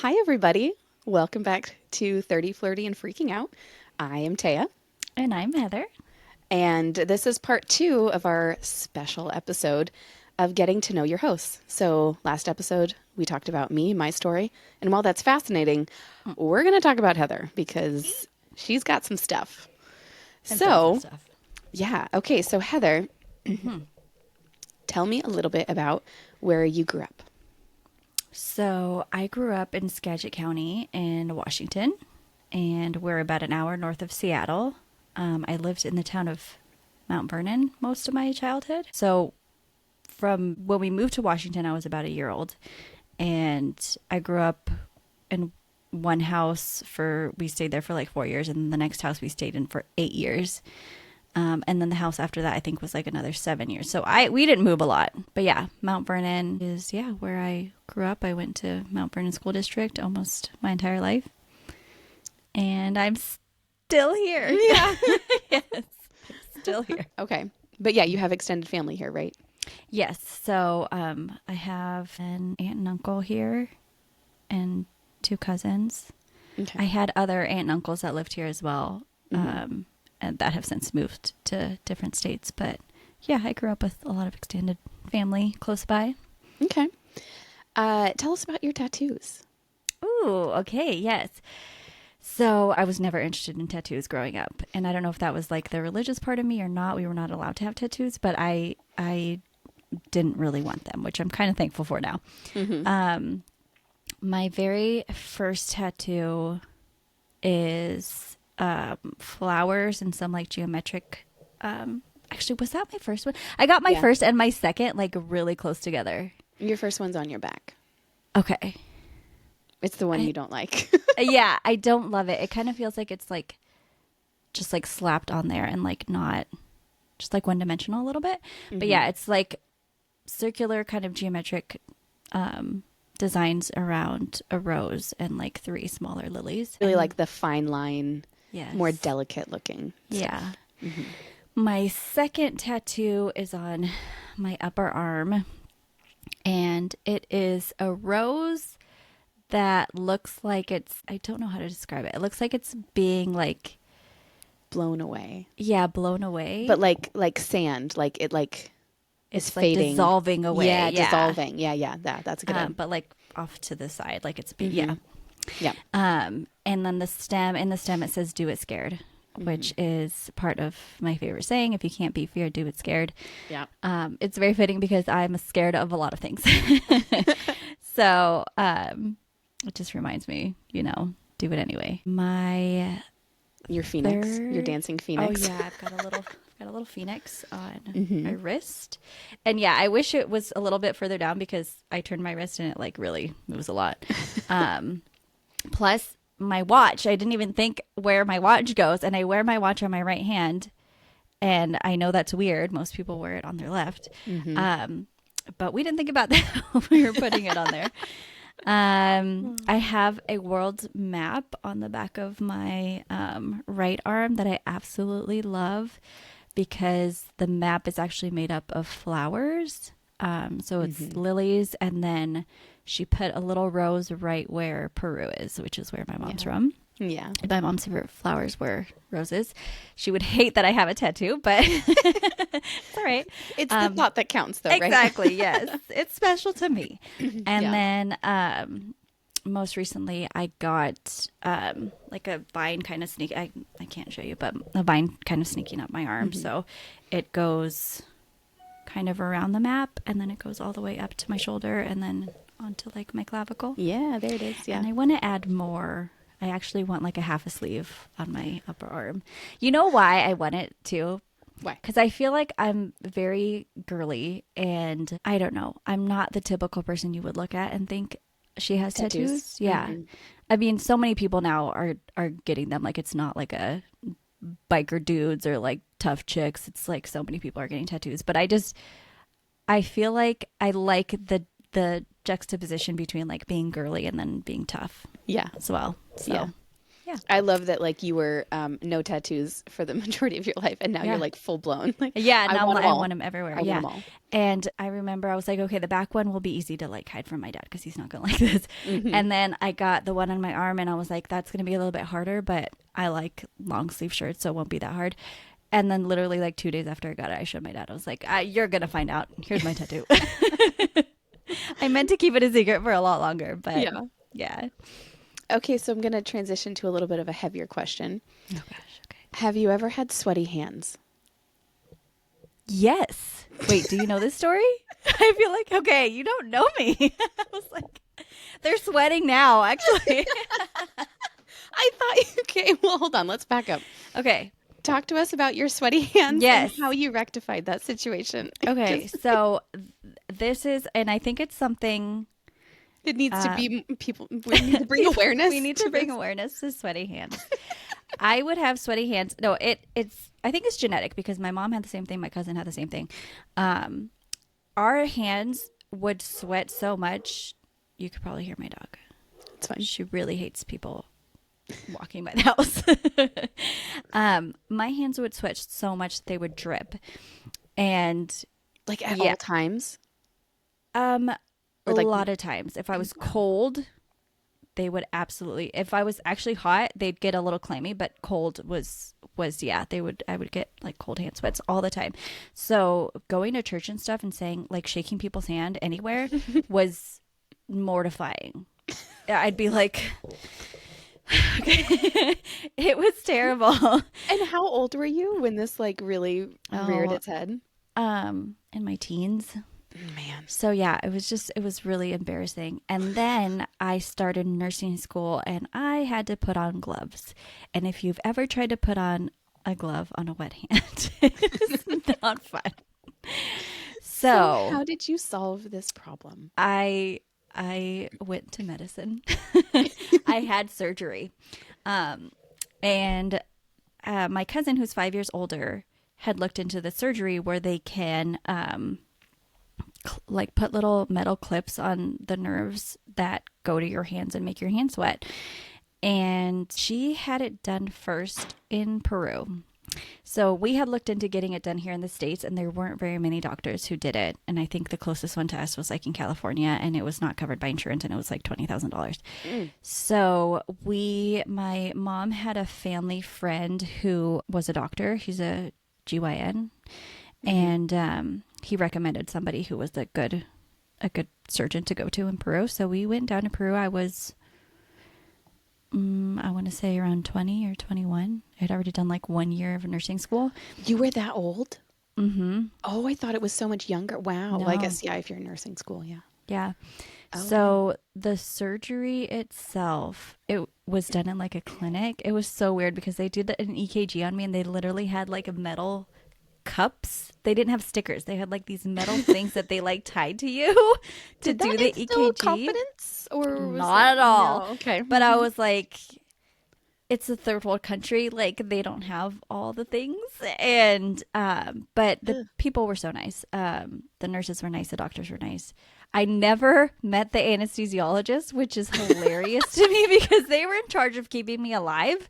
Hi, everybody. Welcome back to 30 Flirty and Freaking Out. I am Taya, And I'm Heather. and this is part two of our special episode of getting to know your hosts. So, last episode, we talked about me, my story, and while that's fascinating, we're going to talk about Heather because she's got some stuff. And tons of So, stuff. yeah, okay, so Heather, tell me a little bit about where you grew up. So I grew up in Skagit County in Washington, and we're about an hour north of Seattle. I lived in the town of Mount Vernon most of my childhood. So from when we moved to Washington, I was about a year old, and I grew up in one house we stayed there for like 4 years, and the next house we stayed in for 8 years. And then the house after that, I think, was like another 7 years. So we didn't move a lot. But yeah, Mount Vernon is, where I grew up. I went to Mount Vernon School District almost my entire life. And I'm still here. Yeah. Yes, I'm still here. Okay. But yeah, you have extended family here, right? Yes. So I have an aunt and uncle here and two cousins. Okay. I had other aunt and uncles that lived here as well. And that have since moved to different states. But yeah, I grew up with a lot of extended family close by. Okay. Tell us about your tattoos. Ooh, okay, yes. So I was never interested in tattoos growing up, and I don't know if that was like the religious part of me or not. We were not allowed to have tattoos, but I didn't really want them, which I'm kind of thankful for now. My very first tattoo is flowers and some like geometric. Actually, was that my first one? I got my Yeah. first and my second like really close together. Your first one's on your back. Okay. It's the one you don't like. Yeah, I don't love it. It kind of feels like it's like just like slapped on there and like not just like one dimensional a little bit. But yeah, it's like circular kind of geometric designs around a rose and like three smaller lilies. Really And like the fine line, yes. more delicate looking. Yeah. My second tattoo is on my upper arm, and it is a rose that looks like I don't know how to describe it. It looks like it's being like, Blown away. yeah, blown away. But like sand, like it like is it's like fading. dissolving away. Yeah, dissolving. Yeah. That's a good one. But like off to the side, like it's yeah. Yeah. And then in the stem it says "Do it scared," which is part of my favorite saying. If you can't beat fear, do it scared. Yeah. It's very fitting because I'm scared of a lot of things. So it just reminds me, do it anyway. Your phoenix, your dancing phoenix. Oh yeah, I've got a little phoenix on my wrist. And yeah, I wish it was a little bit further down because I turned my wrist and it like really moves a lot. Plus my watch, I didn't even think where my watch goes, and I wear my watch on my right hand. And I know that's weird. Most people wear it on their left. But we didn't think about that when we were putting it on there. I have a world map on the back of my right arm that I absolutely love because the map is actually made up of flowers. So it's lilies, and then she put a little rose right where Peru is, which is where my mom's from. Yeah. My mom's favorite flowers were roses. She would hate that I have a tattoo, but it's all right. It's the thought that counts though, right? Exactly, yes. It's special to me. And Yeah. then most recently I got like a vine kind of I can't show you, but a vine kind of sneaking up my arm. So it goes kind of around the map, and then it goes all the way up to my shoulder and then onto like my clavicle. Yeah, there it is. Yeah. And I want to add more. I actually want like a half a sleeve on my upper arm. You know why I want it too? Why? Because I feel like I'm very girly, and I don't know. I'm not the typical person you would look at and think she has tattoos. Yeah. I mean, so many people now are getting them. Like, it's not like a biker dudes or like tough chicks. It's like so many people are getting tattoos. But I feel like I like the juxtaposition between like being girly and then being tough Yeah. as well. So, Yeah. Yeah. I love that, like, you were no tattoos for the majority of your life, and now Yeah. you're like full blown. Like, Yeah, I now want them I all. want them everywhere. I want Yeah. them all. And I remember I was like, okay, the back one will be easy to like hide from my dad because he's not going to like this. And then I got the one on my arm and I was like, that's going to be a little bit harder, but I like long sleeve shirts, so it won't be that hard. And then literally like 2 days after I got it, I showed my dad. I was like, you're going to find out. Here's my tattoo. I meant to keep it a secret for a lot longer, but Yeah. yeah. Okay, so I'm going to transition to a little bit of a heavier question. Oh gosh. Okay. Have you ever had sweaty hands? Yes. Wait, do you know this story? I feel like, okay, you don't know me. I was like, they're sweating now, actually. I thought, okay, well, hold on. Let's back up. Okay. Talk to us about your sweaty hands Yes. and how you rectified that situation. Okay. So this is, and I think it's something It needs to be people. We need to bring awareness. we need to bring this. awareness to sweaty hands. I would have sweaty hands. No, it's, I think it's genetic because my mom had the same thing. My cousin had the same thing. Our hands would sweat so much. You could probably hear my dog. It's fine. She really hates people walking by the house. My hands would sweat so much they would drip. And Like at Yeah. all times. a Or like- lot of times if I was cold, they would absolutely, if I was actually hot, they'd get a little clammy, but cold was yeah, I would get like cold hand sweats all the time. So going to church and stuff and saying like shaking people's hand anywhere was mortifying. I'd be like, okay. It was terrible. And how old were you when this like really reared Oh. its head? In my teens. Man. So yeah, it was really embarrassing. And then I started nursing school and I had to put on gloves. And if you've ever tried to put on a glove on a wet hand, it's not fun. So how did you solve this problem? I went to medicine. I had surgery. And my cousin, who's 5 years older, had looked into the surgery where they can like put little metal clips on the nerves that go to your hands and make your hands sweat. And she had it done first in Peru. So we had looked into getting it done here in the States, and there weren't very many doctors who did it. And I think the closest one to us was like in California, and it was not covered by insurance, and it was like $20,000. So my mom had a family friend who was a doctor. He's a GYN, and he recommended somebody who was a good surgeon to go to in Peru. So we went down to Peru. I was I want to say around 20 or 21. I had already done like 1 year of nursing school. You were that old? Mm-hmm. Oh, I thought it was so much younger. Wow. Well, I No. guess, yeah, if you're in nursing school, yeah. Yeah. Oh. So the surgery itself, it was done in like a clinic. It was so weird because they did an EKG on me and they literally had like a metal cups. They didn't have stickers. They had like these metal things that they like tied to you to Did do that the instill EKG. confidence? Or was Not that- at all. No, okay. But I was like, it's a third world country. Like they don't have all the things. And, but the people were so nice. The nurses were nice. The doctors were nice. I never met the anesthesiologist, which is hilarious to me because they were in charge of keeping me alive.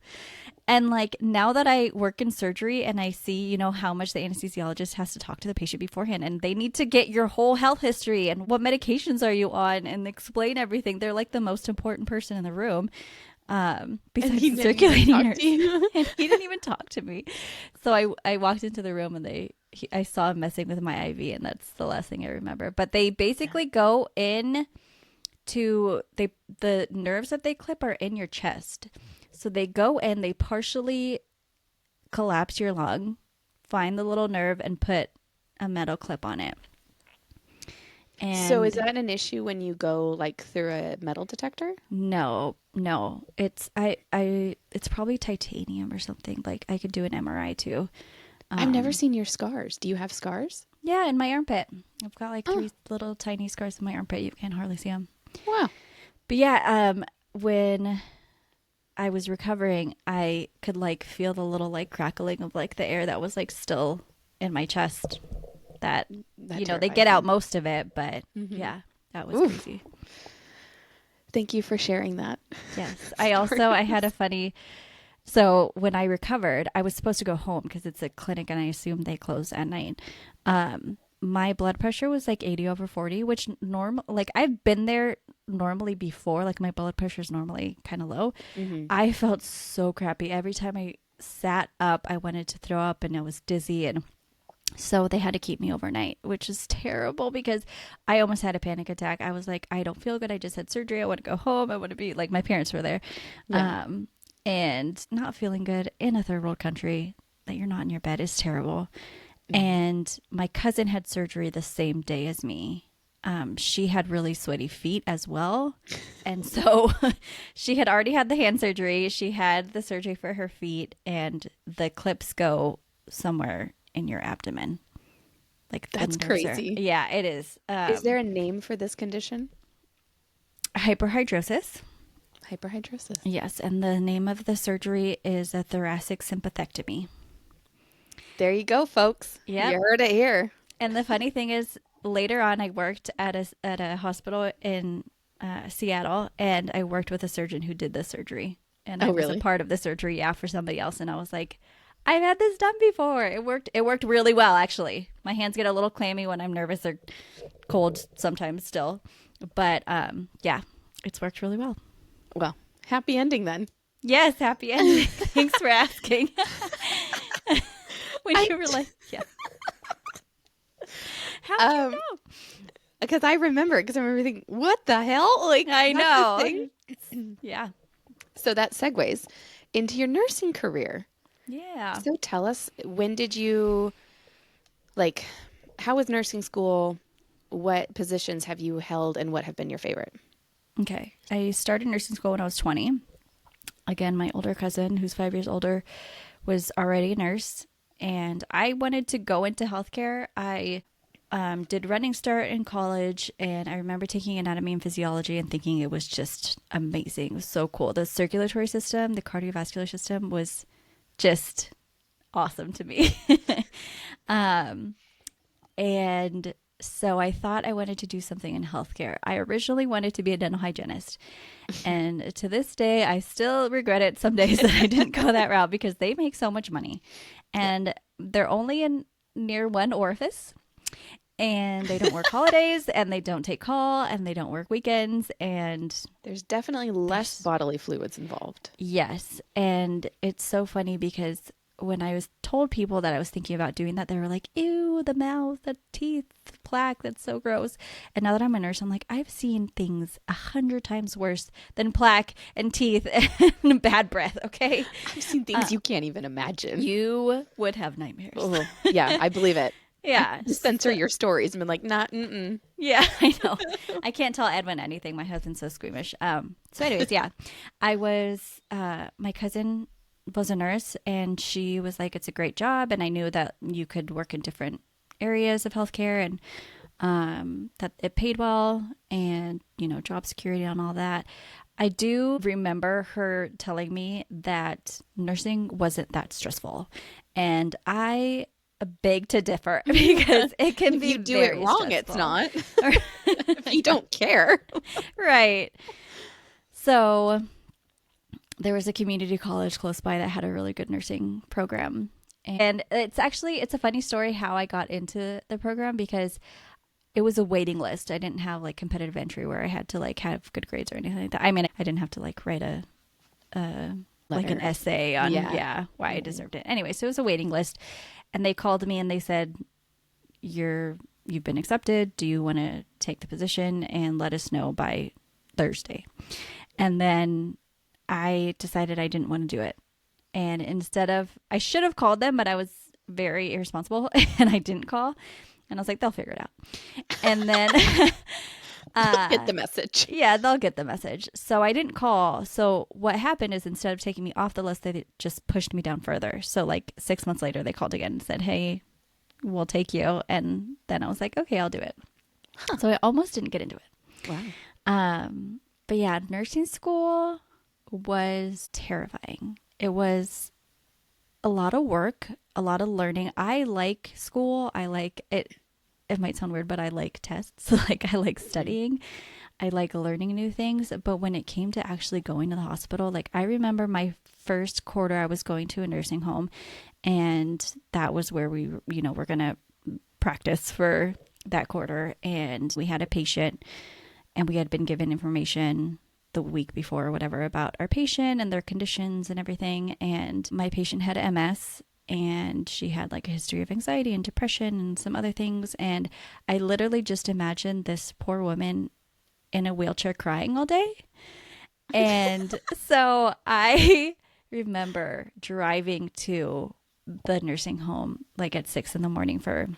And like now that I work in surgery and I see, you know, how much the anesthesiologist has to talk to the patient beforehand and they need to get your whole health history and what medications are you on and explain everything. They're like the most important person in the room. Besides he the didn't even circulating talk nurse. to you? And he didn't even talk to me. So I walked into the room and I saw him messing with my IV and that's the last thing I remember. But they basically go in to the nerves that they clip are in your chest. So they go in, they partially collapse your lung, find the little nerve and put a metal clip on it. And So is that an issue when you go like through a metal detector? no. It's it's probably titanium or something. Like I could do an MRI too. I've never seen your scars. Do you have scars? Yeah, in my armpit. I've got like 3 little tiny scars in my armpit. You can hardly see them. Wow. But yeah, when I was recovering, I could like feel the little like crackling of like the air that was like still in my chest. That That you know, they terrifies get out me. most of it, but yeah, that was Oof. crazy. Thank you for sharing that. Yes. I had a funny, so when I recovered, I was supposed to go home because it's a clinic and I assume they close at night. My blood pressure was like 80 over 40, which like I've been there normally before, like my blood pressure is normally kind of low. Hmm. I felt so crappy. Every time I sat up, I wanted to throw up and I was dizzy. And so they had to keep me overnight, which is terrible because I almost had a panic attack. I was like, I don't feel good. I just had surgery. I want to go home. I want to be like, my parents were there. Yeah. And not feeling good in a third world country that you're not in your bed is terrible. And my cousin had surgery the same day as me. She had really sweaty feet as well. And so she had already had the hand surgery. She had the surgery for her feet, and the clips go somewhere in your abdomen. Like That's the nerves crazy. Yeah, it is. Is there a name for this condition? Hyperhidrosis. Hyperhidrosis. Yes. And the name of the surgery is a thoracic sympathectomy. There you go, folks. Yep. You heard it here. And the funny thing is, later on, I worked at a hospital in Seattle, and I worked with a surgeon who did the surgery. And I was really? a part of the surgery, yeah, for somebody else. And I was like, I've had this done before. It worked. It worked really well, actually. My hands get a little clammy when I'm nervous or cold sometimes still, but yeah, it's worked really well. Well, happy ending then. Yes, happy ending. Thanks for asking. When you were like, yeah. How did you know? Because I remember thinking, what the hell? Like, I that's a know. thing. Yeah. So that segues into your nursing career. Yeah. So tell us, when did you, like, how was nursing school? What positions have you held and what have been your favorite? Okay. I started nursing school when I was 20. Again, my older cousin, who's 5 years older, was already a nurse. And I wanted to go into healthcare. I did Running Start in college, and I remember taking anatomy and physiology and thinking it was just amazing. It was so cool. The circulatory system, the cardiovascular system was just awesome to me. And so I thought I wanted to do something in healthcare. I originally wanted to be a dental hygienist. And to this day, I still regret it some days that I didn't go that route because they make so much money. And they're only in near one orifice. And they don't work holidays, and they don't take call, and they don't work weekends. And There's definitely less bodily fluids involved. yes. And it's so funny because when I was told people that I was thinking about doing that, they were like, ew, the mouth, the teeth, plaque, that's so gross. And now that I'm a nurse, I'm like, I've seen things 100 times worse than plaque and teeth and bad breath, okay? I've seen things you can't even imagine. You would have nightmares. Oh, yeah, I believe it. Yeah. Just censor your stories and been like, nah, mm-mm. Yeah, I know. I can't tell Edwin anything. My husband's so squeamish. So anyways, yeah, I was, my cousin was a nurse, and she was like, it's a great job. And I knew that you could work in different areas of healthcare, and that it paid well, and, you know, job security and all that. I do remember her telling me that nursing wasn't that stressful. And I beg to differ because it can If be you do it very wrong, it's stressful. not. If you don't care. Right. So there was a community college close by that had a really good nursing program. And it's a funny story how I got into the program because it was a waiting list. I didn't have like competitive entry where I had to like have good grades or anything like that. I mean, I didn't have to like write a like an Letter. essay on Yeah. why I deserved it. Anyway, so it was a waiting list, and they called me and they said, you've been accepted. Do you want to take the position and let us know by Thursday? And then I decided I didn't want to do it. And I should have called them, but I was very irresponsible and I didn't call. And I was like, they'll figure it out. And then Get the message. yeah, they'll get the message. So I didn't call. So what happened is instead of taking me off the list, they just pushed me down further. So like 6 months later, they called again and said, hey, we'll take you. And then I was like, okay, I'll do it. So I almost didn't get into it. Wow. But yeah, nursing school was terrifying. It was a lot of work, a lot of learning. I like school. I like it. It might sound weird, but I like tests. Like I like studying. I like learning new things. But when it came to actually going to the hospital, like I remember my first quarter, I was going to a nursing home, and that was where we, we're going to practice for that quarter. And we had a patient, and we had been given information the week before or whatever about our patient and their conditions and everything. And my patient had MS, and she had like a history of anxiety and depression and some other things. And I literally just imagined this poor woman in a wheelchair crying all day. And so I remember driving to the nursing home like at 6 a.m. for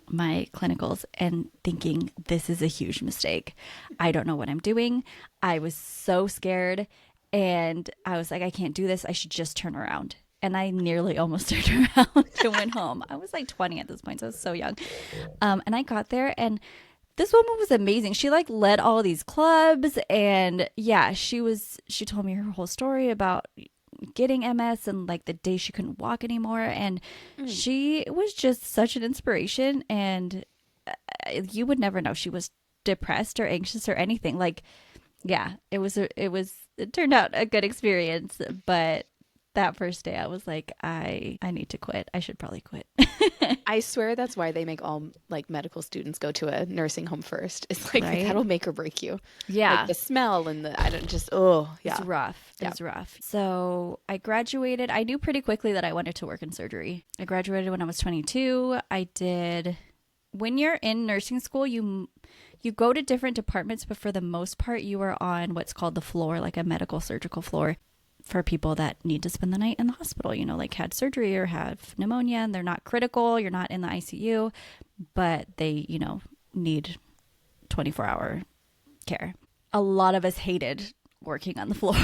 my clinicals and thinking, this is a huge mistake. I don't know what I'm doing. I was so scared, and I was like, I can't do this. I should just turn around. And I nearly almost turned around and went home. I was like 20 at this point, so I was so young. And I got there, and this woman was amazing. She like led all these clubs, and yeah, she told me her whole story about getting MS and like the day she couldn't walk anymore. And she was just such an inspiration. And you would never know she was depressed or anxious or anything. Like, yeah, it turned out a good experience. But that first day I was like, I need to quit. I should probably quit. I swear that's why they make all like medical students go to a nursing home first. It's like Right? that'll make or break you. Yeah. Like the smell and I don't just, oh, yeah. It's rough. Yeah. It's rough. So I graduated. I knew pretty quickly that I wanted to work in surgery. I graduated when I was 22. When you're in nursing school, you go to different departments, but for the most part, you are on what's called the floor, like a medical surgical floor for people that need to spend the night in the hospital, like had surgery or have pneumonia, and they're not critical. You're not in the ICU, but they, need 24-hour care. A lot of us hated working on the floor.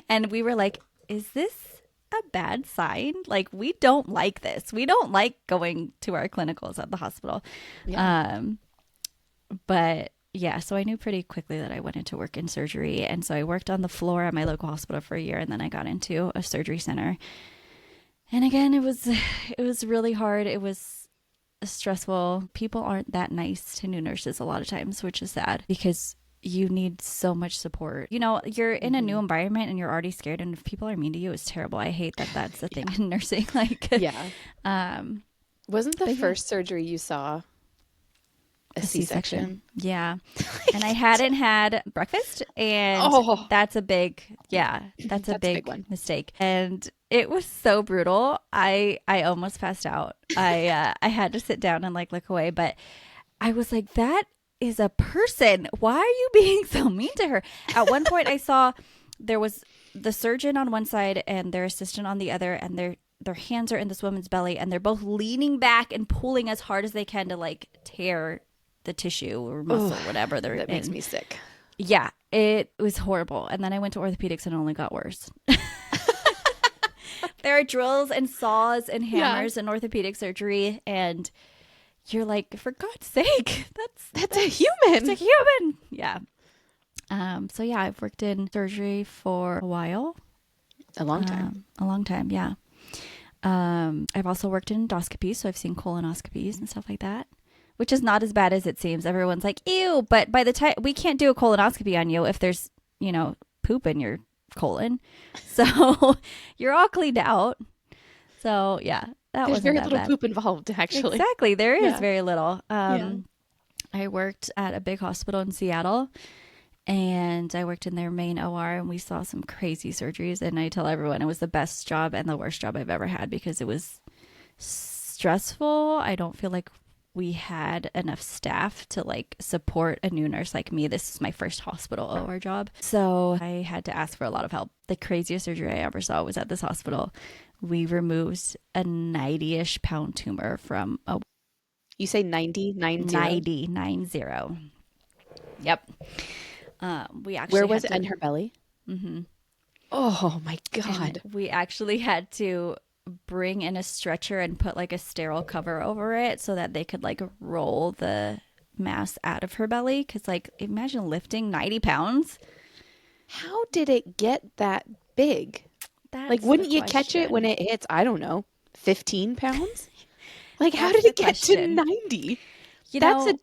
And we were like, is this a bad sign? Like, we don't like this. We don't like going to our clinicals at the hospital. Yeah. But yeah, so I knew pretty quickly that I wanted to work in surgery. And so I worked on the floor at my local hospital for a year, and then I got into a surgery center. And again, it was really hard. It was stressful. People aren't that nice to new nurses a lot of times, which is sad because you need so much support. You're in a new environment and you're already scared, and if people are mean to you, it's terrible. I hate that that's the thing in nursing. Like, yeah. Wasn't the first surgery you saw a C-section? Yeah. And I hadn't had breakfast, and that's a big one. mistake. And it was so brutal. I almost passed out. I had to sit down and like look away, but I was like, that is a person. Why are you being so mean to her? At one point I saw there was the surgeon on one side and their assistant on the other, and their hands are in this woman's belly, and they're both leaning back and pulling as hard as they can to like tear the tissue or muscle, whatever they're That makes in. me sick. Yeah, it was horrible. And then I went to orthopedics and it only got worse. There are drills and saws and hammers in orthopedic surgery, and you're like, for God's sake, That's a human. it's a human. Yeah. So yeah, I've worked in surgery for a while. A long time. A long time, yeah. I've also worked in endoscopy, so I've seen colonoscopies and stuff like that, which is not as bad as it seems. Everyone's like, ew, but by the time we can't do a colonoscopy on you if there's, poop in your colon. So you're all cleaned out. So yeah, There's wasn't very that little bad. poop involved, actually. Exactly. There is Yeah. very little. Yeah. I worked at a big hospital in Seattle, and I worked in their main OR, and we saw some crazy surgeries. And I tell everyone it was the best job and the worst job I've ever had because it was stressful. I don't feel like we had enough staff to like support a new nurse like me. This is my first hospital OR job. So I had to ask for a lot of help. The craziest surgery I ever saw was at this hospital. We removed a 90-ish pound tumor from a You say 90? 90? 90. Yep. We actually Where was had it? In her belly? Mm-hmm. Oh, my God. we actually had to bring in a stretcher and put like a sterile cover over it so that they could like roll the mass out of her belly. Because like, imagine lifting 90 pounds. How did it get that big? That's Like, the wouldn't you catch it question. when it hits, I don't know, 15 pounds? Like, how That's did it the get to question. 90? You That's know,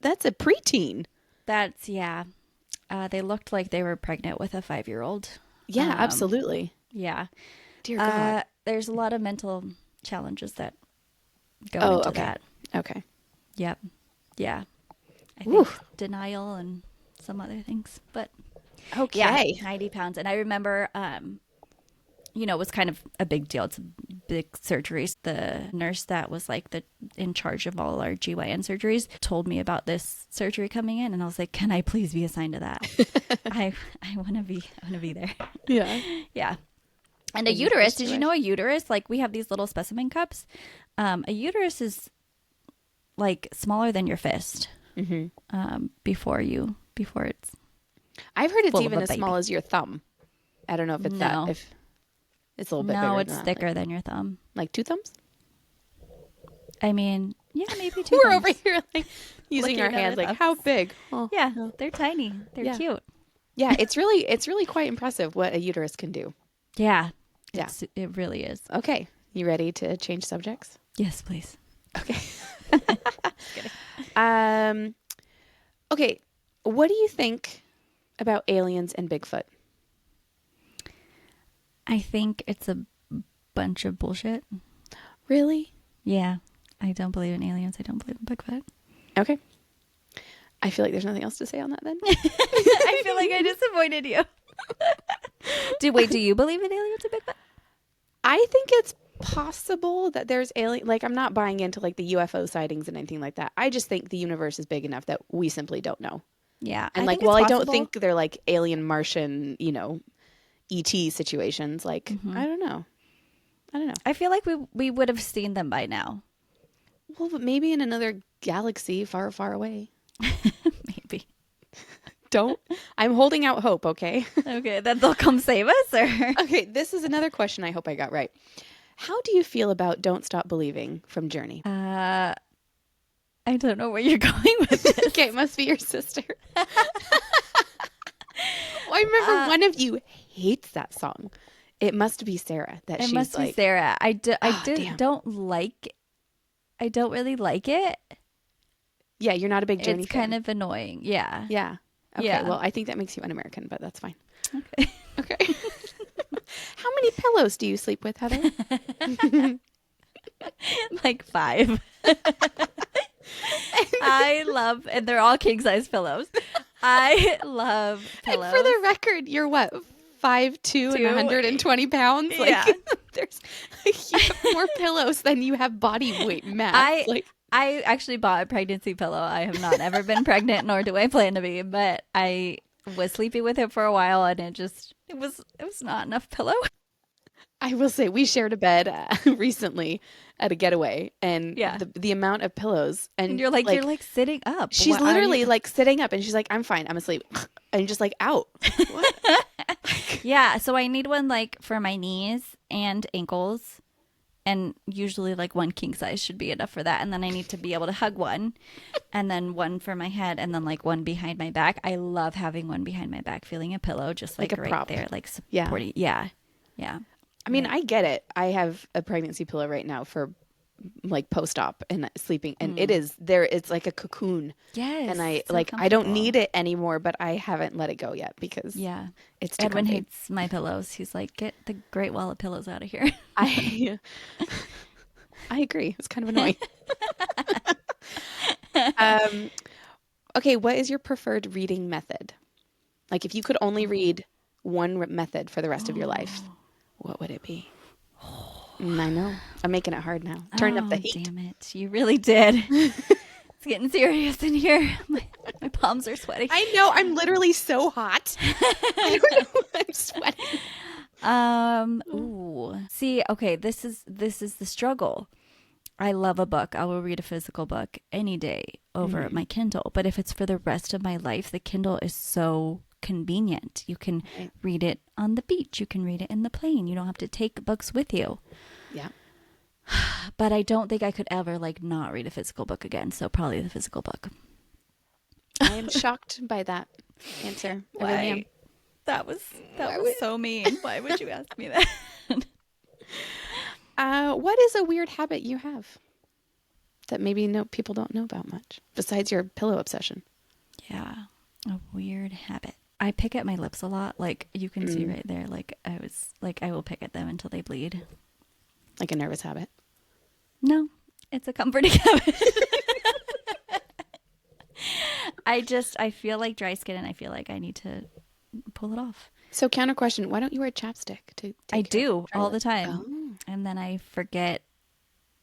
a preteen. That's, yeah. They looked like they were pregnant with a 5-year-old. Yeah, absolutely. Yeah. Dear God. There's a lot of mental challenges that go Oh, into okay. that. Okay. Yep. Yeah. I Whew. think denial and some other things. But Okay. yeah, 90 pounds. And I remember, it was kind of a big deal. It's a big surgery. The nurse that was like in charge of all our GYN surgeries told me about this surgery coming in, and I was like, "Can I please be assigned to that? I want to be there." Yeah. Yeah. And a In the uterus, first did you wish. know a uterus? Like we have these little specimen cups. A uterus is like smaller than your fist before it's I've heard it's full of even a as small baby. as your thumb. I don't know if it's No. that. If it's a little bit No, bigger it's than that. thicker than your thumb. Like 2 thumbs? I mean, yeah, maybe 2 We're thumbs. over here like using Looking our at hands our like, how thumbs. big? Oh. Yeah, they're tiny. They're Yeah. cute. Yeah, it's really quite impressive what a uterus can do. Yeah. Yeah. It really is. Okay. You ready to change subjects? Yes, please. Okay. Okay. What do you think about aliens and Bigfoot? I think it's a bunch of bullshit. Really? Yeah. I don't believe in aliens. I don't believe in Bigfoot. Okay. I feel like there's nothing else to say on that then. I feel like I disappointed you. Do you believe in aliens and Bigfoot? I think it's possible that there's alien, like I'm not buying into like the UFO sightings and anything like that. I just think the universe is big enough that we simply don't know. Yeah. And I like, think while it's I don't possible. think they're like alien Martian, ET situations, like I don't know. I feel like we would have seen them by now. Well, but maybe in another galaxy far, far away. Maybe. I'm holding out hope, okay? Okay, then they'll come save us, or Okay, this is another question I hope I got right. How do you feel about Don't Stop Believing from Journey? I don't know where you're going with this. Okay, it must be your sister. Well, I remember one of you hates that song. It must be Sarah that It she's must be like, Sarah. I damn. don't really like it. yeah, you're not a big Journey It's fan. kind of annoying. Yeah. Yeah. Okay, Yeah. well, I think that makes you un-American, but that's fine. Okay. Okay. How many pillows do you sleep with, Heather? Like 5. I love, and they're all king size pillows. I love pillows. And for the record, you're what, 5'2" and 120 pounds? Like, Yeah. you have more pillows than you have body weight mass. I actually bought a pregnancy pillow. I have not ever been pregnant, nor do I plan to be. But I was sleeping with it for a while, and it was not enough pillow. I will say we shared a bed recently at a getaway, and Yeah. the amount of pillows, and And you're like sitting up. she's What are literally you- like sitting up, and she's like, "I'm fine, I'm asleep," and just like out. What? Yeah, so I need one like for my knees and ankles, and usually like one king size should be enough for that. And then I need to be able to hug one, and then one for my head, and then like one behind my back. I love having one behind my back, feeling a pillow just Like like, a right prop. there, like Yeah. supporting. Yeah. I mean, I get it. I have a pregnancy pillow right now for like post-op and sleeping, and it is there. It's like a cocoon, Yes. and I so like I don't comfortable. need it anymore, but I haven't let it go yet because Yeah. it's too Edwin comfy. hates my pillows. He's like, get the Great Wall of Pillows out of here. I agree. It's kind of annoying. Okay, what is your preferred reading method? Like, if you could only read one method for the rest of your life, what would it be? I know. I'm making it hard now. Turn up the heat. Damn it. You really did. It's getting serious in here. My palms are sweating. I know. I'm literally so hot. I don't know. I'm sweating. Ooh. See, okay, this is the struggle. I love a book. I will read a physical book any day over my Kindle. But if it's for the rest of my life, the Kindle is so convenient. You can read it on the beach. You can read it in the plane. You don't have to take books with you. Yeah. But I don't think I could ever like not read a physical book again. So probably the physical book. I am shocked by that answer. I really am. That was so mean. Why would you ask me that? What is a weird habit you have that maybe people don't know about much besides your pillow obsession? Yeah. A weird habit. I pick at my lips a lot. Like you can see right there. Like I will pick at them until they bleed. Like a nervous habit. No, it's a comforting habit. I feel like dry skin and I feel like I need to pull it off. So counter question, why don't you wear chapstick to I take care do of dry all the lips? time. Oh. And then I forget,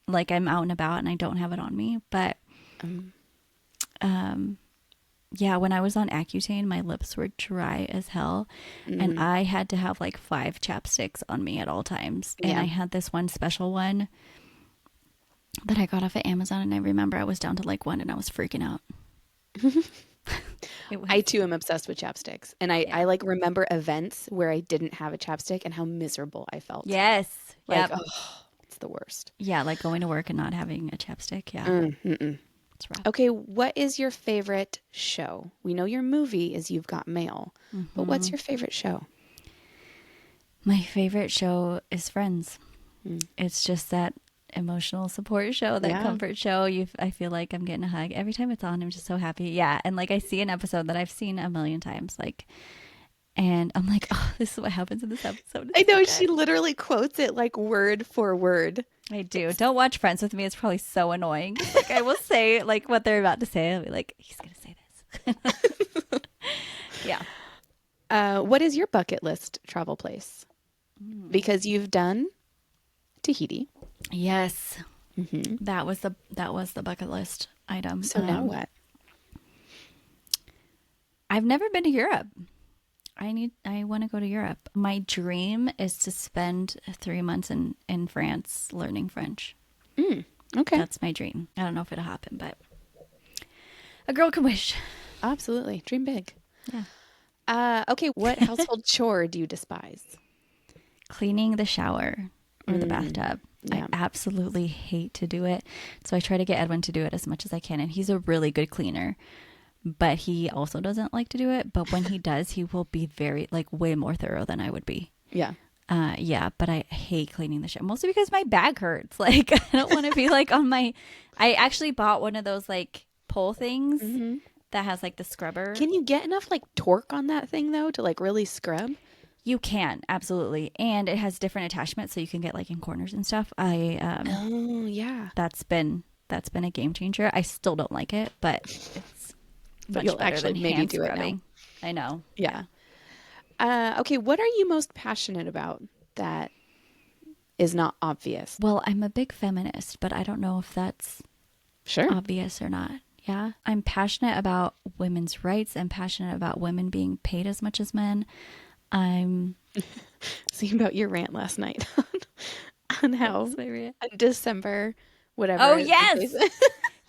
like I'm out and about and I don't have it on me. But yeah, when I was on Accutane, my lips were dry as hell. And I had to have like 5 chapsticks on me at all times. And Yeah. I had this one special one that I got off of Amazon. And I remember I was down to like 1 and I was freaking out. It was, I too am obsessed with chapsticks. And I like remember events where I didn't have a chapstick and how miserable I felt. yes. Like, Yep. oh, it's the worst. Yeah, like going to work and not having a chapstick. Yeah. It's rough. Okay, what is your favorite show? We know your movie is You've Got Mail, but what's your favorite show? My favorite show is Friends. It's just that emotional support show, that Yeah. comfort show. I feel like I'm getting a hug every time it's on. I'm just so happy. Yeah, and like I see an episode that I've seen a million times, like, and I'm like, oh, this is what happens in this episode. I It's so know good. she literally quotes it like word for word. I do. Don't watch Friends with me. It's probably so annoying. Like I will say like what they're about to say. I'll be like, he's gonna say this. Yeah. What is your bucket list travel place? Because you've done Tahiti. Yes. That was the bucket list item. So now what? I've never been to Europe. I want to go to Europe. My dream is to spend 3 months in France learning French. Okay. That's my dream. I don't know if it'll happen, but a girl can wish. Absolutely. Dream big. Yeah. Okay, what household chore do you despise? Cleaning the shower or the bathtub. Yeah. I absolutely hate to do it. So I try to get Edwin to do it as much as I can. And he's a really good cleaner, but he also doesn't like to do it. But when he does, he will be very, like, way more thorough than I would be. Yeah. Yeah, but I hate cleaning the shower, mostly because my back hurts. Like, I don't want to be like on my. I actually bought one of those like pole things that has like the scrubber. Can you get enough like torque on that thing though to like really scrub? You can, absolutely, and it has different attachments, so you can get like in corners and stuff. Oh yeah. That's been a game changer. I still don't like it, but it's But much you'll better actually than maybe hand do it now. scrubbing. I know. Yeah. Okay, what are you most passionate about that is not obvious? Well, I'm a big feminist, but I don't know if that's Sure. obvious or not. Yeah. I'm passionate about women's rights. I'm passionate about women being paid as much as men. I'm See about your rant last night on how yeah. December, whatever. Oh, yes.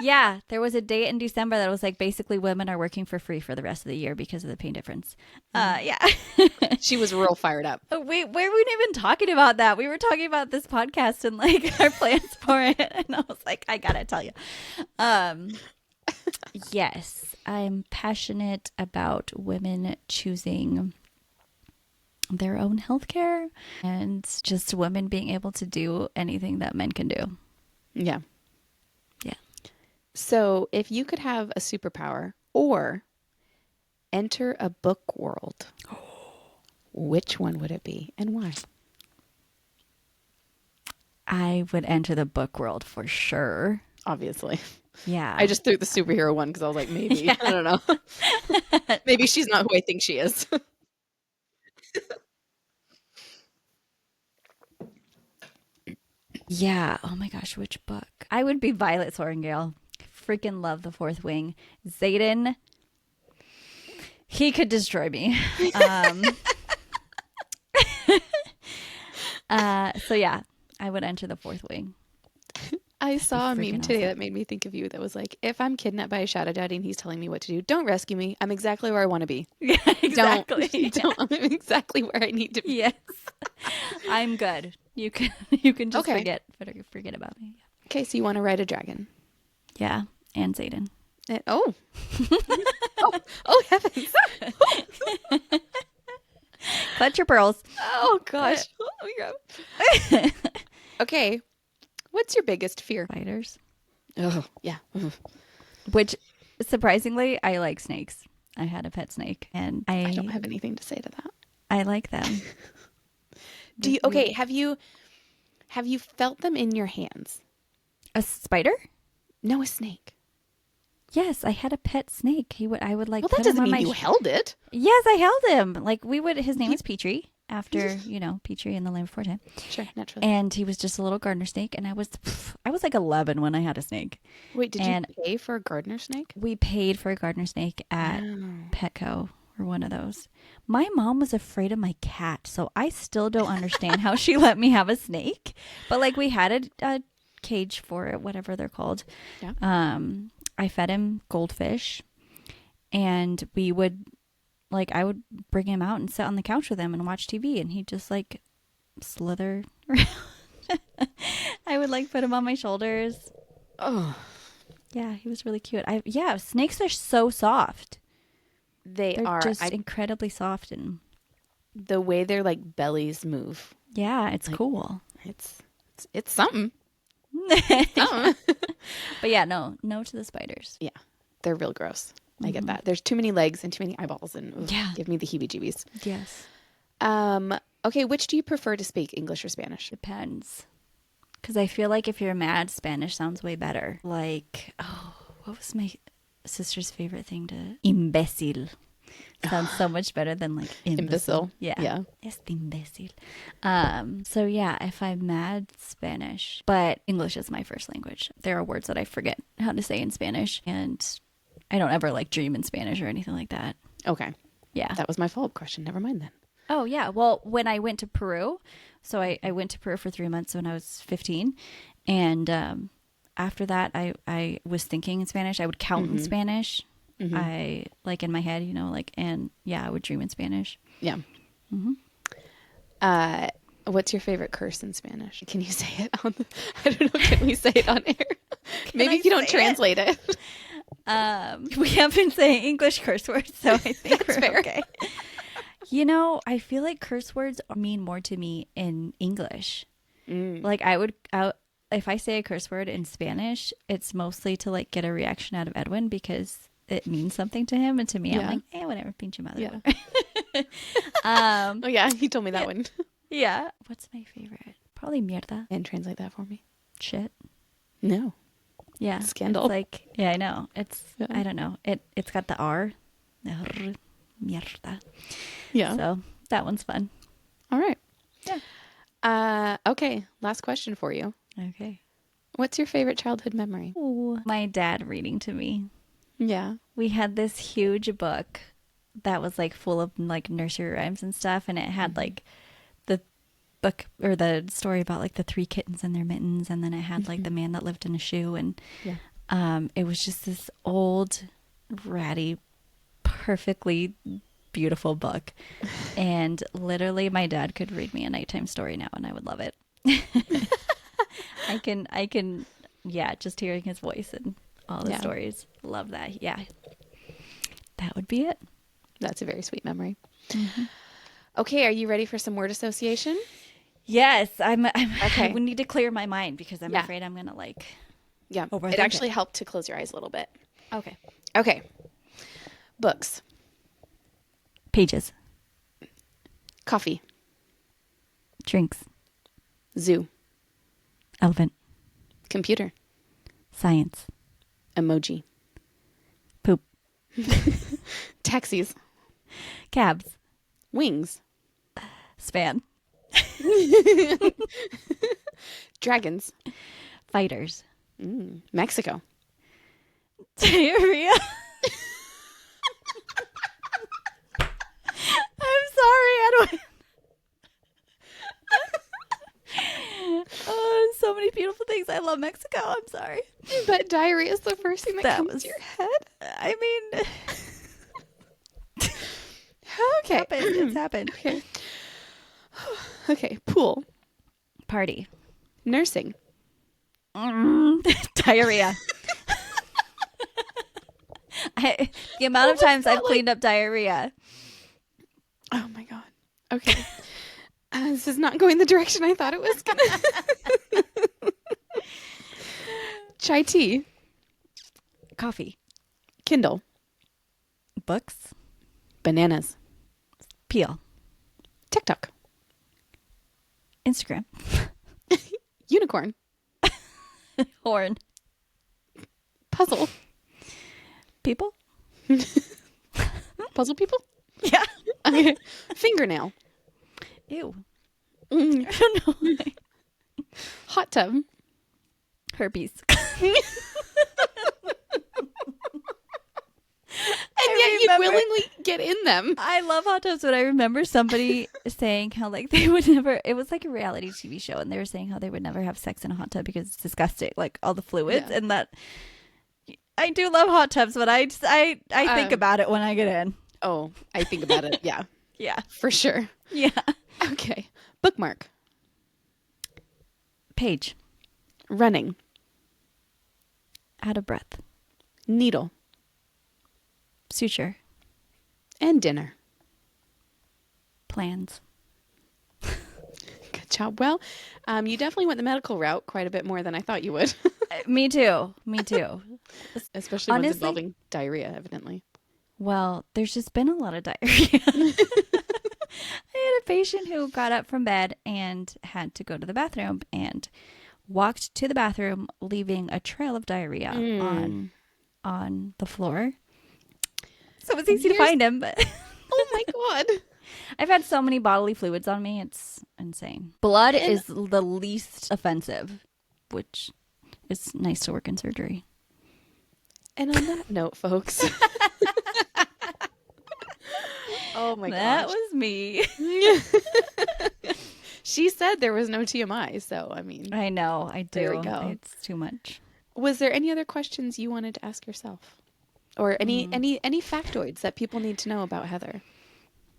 Yeah, there was a date in December that was like basically women are working for free for the rest of the year because of the pay difference. Yeah. She was real fired up. We weren't even talking about that. We were talking about this podcast and like our plans for it. And I was like, I gotta tell you. Yes, I'm passionate about women choosing their own healthcare and just women being able to do anything that men can do. Yeah. Yeah. So, if you could have a superpower or enter a book world, which one would it be and why? I would enter the book world for sure. Obviously. Yeah. I just threw the superhero one because I was like, maybe. I don't know. Maybe she's not who I think she is. Yeah. Oh my gosh, which book? I would be Violet Sorrengail. Freaking love The Fourth Wing. Xaden, he could destroy me. So yeah, I would enter The Fourth Wing. I saw a freaking meme today awesome. that made me think of you that was like, if I'm kidnapped by a shadow daddy and he's telling me what to do, don't rescue me. I'm exactly where I want to be. Yeah, exactly. Don't, I'm exactly where I need to be. Yes. I'm good. You can just Okay. forget about me. Okay, so you want to ride a dragon. Yeah, and Xaden. Oh. oh, heavens. Clutch your pearls. Oh, gosh. Oh, yeah. Okay. What's your biggest fear? Spiders. Oh, yeah. Ugh. Which, surprisingly, I like snakes. I had a pet snake, and I don't have anything to say to that. I like them. Do you? Okay, have you felt them in your hands? A spider? No, a snake. Yes, I had a pet snake. I would like Well, put that him doesn't on mean my you held it. Yes, I held him. Like his name was Petrie after, Petrie in the Land Before Time. Sure, naturally. And he was just a little gardener snake, and I was like 11 when I had a snake. Wait, did and you pay for a gardener snake? we paid for a gardener snake at Petco or one of those. My mom was afraid of my cat, so I still don't understand how she let me have a snake. But like we had a cage for it, whatever they're called. Yeah. I fed him goldfish, and I would bring him out and sit on the couch with him and watch TV, and he'd just like slither around. I would like put him on my shoulders. Oh, Yeah, he was really cute. Snakes are so soft. they're They're just incredibly soft, and the way their like bellies move. yeah, it's cool. It's something. Something. But yeah, no to the spiders. Yeah, they're real gross. I get that. There's too many legs and too many eyeballs, and Yeah. give me the heebie-jeebies. Yes, Okay, which do you prefer to speak, English or Spanish? depends. Because I feel like if you're mad, Spanish sounds way better. Like, what was my sister's favorite thing to? Imbécil. Sounds so much better than like Imbecile. Yeah. Este imbécil. So yeah, if I'm mad, Spanish. But English is my first language. There are words that I forget how to say in Spanish, and I don't ever like dream in Spanish or anything like that. Okay, Yeah. that was my follow-up question. Never mind then. Oh, yeah. Well, when I went to Peru, so I went to Peru for 3 months when I was 15. And after that, I was thinking in Spanish. I would count in Spanish. I, like in my head, and yeah, I would dream in Spanish. Yeah. What's your favorite curse in Spanish? Can you say it on the, I don't know, can we say it on air? Maybe I you don't say it? translate it. We have been saying English curse words, so I think That's we're fair. okay. I feel like curse words mean more to me in English. Like if I say a curse word in Spanish, it's mostly to like get a reaction out of Edwin because it means something to him, and to me, Yeah. I'm like, whatever, pinche madre. Yeah. Oh yeah, he told me that one. Yeah. What's my favorite? Probably mierda. And translate that for me. Shit. No. Yeah. Scandal. It's like, yeah, I know. Yeah. I don't know. It's got the R. Mierda. Yeah. So that one's fun. All right. Yeah. Okay. Last question for you. Okay. What's your favorite childhood memory? Ooh. My dad reading to me. Yeah. We had this huge book that was like full of like nursery rhymes and stuff, and it had like the book or the story about like the 3 kittens and their mittens, and then it had like the man that lived in a shoe, and it was just this old, ratty, perfectly beautiful book. And literally my dad could read me a nighttime story now and I would love it. I can just hearing his voice and all the stories, love that. Yeah, that would be it. That's a very sweet memory. Okay, are you ready for some word association? Yes, I'm Okay. I would need to clear my mind because I'm Yeah. afraid I'm gonna like Yeah. Overthink It actually it. helped to close your eyes a little bit. okay. Okay. Books. Pages, Coffee. drinks, Zoo. elephant, Computer. science, Emoji. poop, Taxis. cabs, Wings. span, Dragons. fighters, Mexico. diarrhea. I'm sorry, Edwin. Oh, so many beautiful things. I love Mexico. I'm sorry. But diarrhea is the first thing that comes was- to your head. I mean, Okay. it's happened. Okay. Okay. Pool. Party. Nursing. Diarrhea. The amount of times I've cleaned up diarrhea. Oh my God. Okay. This is not going the direction I thought it was gonna. Chai tea. Coffee. Kindle. Books. Bananas. Peel. TikTok. Instagram. Unicorn. Horn. Puzzle. People. Puzzle people? Yeah. Okay. Fingernail. Ew. Mm. I don't know. Hot tub. Herpes. And yet you willingly get in them. I love hot tubs, but I remember somebody saying how like they would never. It was like a reality TV show, and they were saying how they would never have sex in a hot tub because it's disgusting, like all the fluids, Yeah. and that. I do love hot tubs, but I think about it when I get in. Oh, I think about it. Yeah, Yeah, for sure. yeah. Okay. Bookmark. Page. Running. Out of breath. Needle. Suture. And dinner. Plans. Good job. Well, you definitely went the medical route quite a bit more than I thought you would. Me too. Me too. Especially ones Honestly- involving diarrhea, evidently. Well, there's just been a lot of diarrhea. I had a patient who got up from bed and had to go to the bathroom and walked to the bathroom, leaving a trail of diarrhea on the floor. So it was easy to Here's- find him, but Oh my God. I've had so many bodily fluids on me. It's insane. Blood is the least offensive, which is nice to work in surgery. And on that note, folks. Oh my That gosh. was me. She said there was no TMI, so I mean, I know. I do. There we go. It's too much. was there any other questions you wanted to ask yourself? Or any factoids that people need to know about Heather?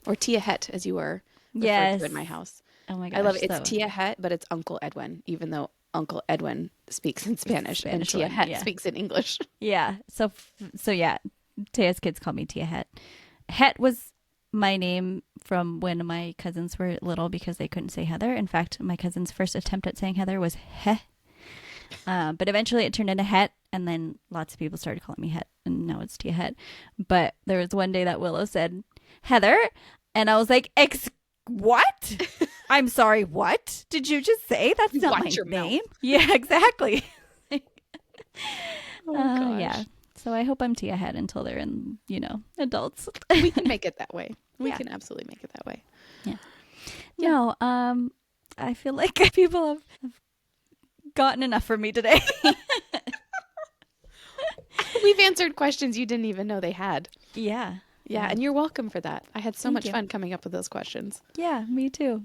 Or Tia Het, as you were referred Yes. to in my house. Oh my gosh. I love it. It's so- Tia Het, but it's Uncle Edwin, even though Uncle Edwin speaks in Spanish and Spanish Tia one, Het yeah. speaks in English. Yeah. So yeah, Taya's kids call me Tia Het. Het was my name from when my cousins were little because they couldn't say Heather. In fact, my cousin's first attempt at saying Heather was Heh. But eventually it turned into Het, and then lots of people started calling me Het, and now it's Tia Het. But there was one day that Willow said Heather, and I was like, what? I'm sorry, what did you just say? That's not Watch my your mouth. name. Yeah, exactly. Oh, gosh. Yeah. So I hope I'm Tia Het until they're adults. We can make it that way. We Yeah. can absolutely make it that way. No, I feel like people have gotten enough from me today. We've answered questions you didn't even know they had. Yeah. Yeah, and you're welcome for that. I had so Thank much you. fun coming up with those questions. Yeah, me too.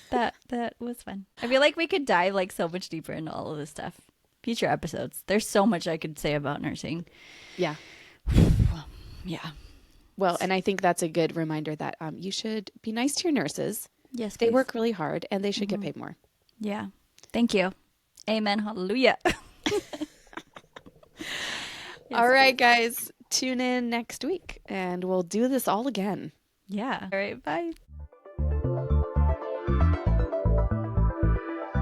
that was fun. I feel like we could dive like so much deeper into all of this stuff. Future episodes. There's so much I could say about nursing. Yeah. Yeah. Well, and I think that's a good reminder that you should be nice to your nurses. Yes. They please. work really hard and they should get paid more. Yeah. Thank you. Amen. Hallelujah. All right, guys. Tune in next week and we'll do this all again. Yeah. All right. Bye.